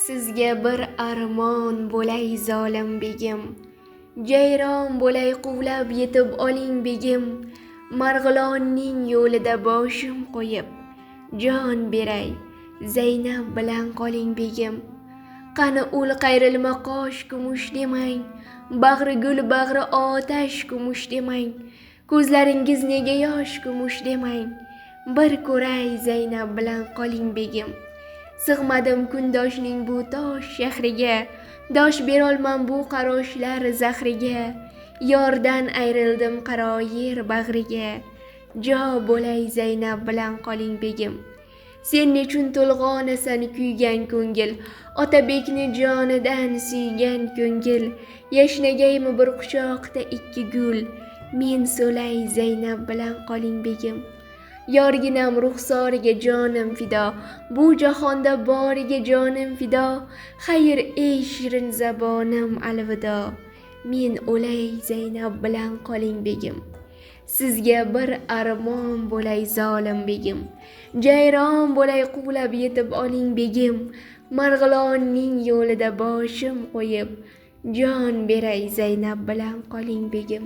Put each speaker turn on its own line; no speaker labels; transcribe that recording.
Sizga bir armon bo'lay zolim begim, jayron bo'lay quvlab yetib oling begim. Marg'ilonning yo'lida boshim qo'yib, jon beray Zaynab bilan qoling begim. Qani ul qayrilma qosh kumush demang, bag'ri gul bag'ri otash kumush demang. Ko'zlaringiz nega yosh kumush demang, bir ko'ray Zaynab bilan qoling begim. Sig'madim kundoshning bu tosh shahriga, dosh berolmam bu qaroshlar zahriga. Yordan ayrildim qaro yer bag'riga, jo bo'lay Zaynab bilan qoling begim. Sen nechun to'lg'onasan kuygan ko'ngil, Otabekni jonidan suygan ko'ngil. Yashnagaymi bir quchoqda ikki gul, men so'lay Zaynab bilan qoling begim. Yorginam ruxsoriga jonim fido, bu jahonda boriga jonim fido. Xayr ey shirin zabonim alvido, men o'lay Zaynab bilan qoling begim. Sizga bir armon bo'lay zolim begim, jayron bo'lay quvlab yetib oling begim. Marg'ilonning yo'lida boshim qo'yib, jon beray Zaynab bilan qoling begim.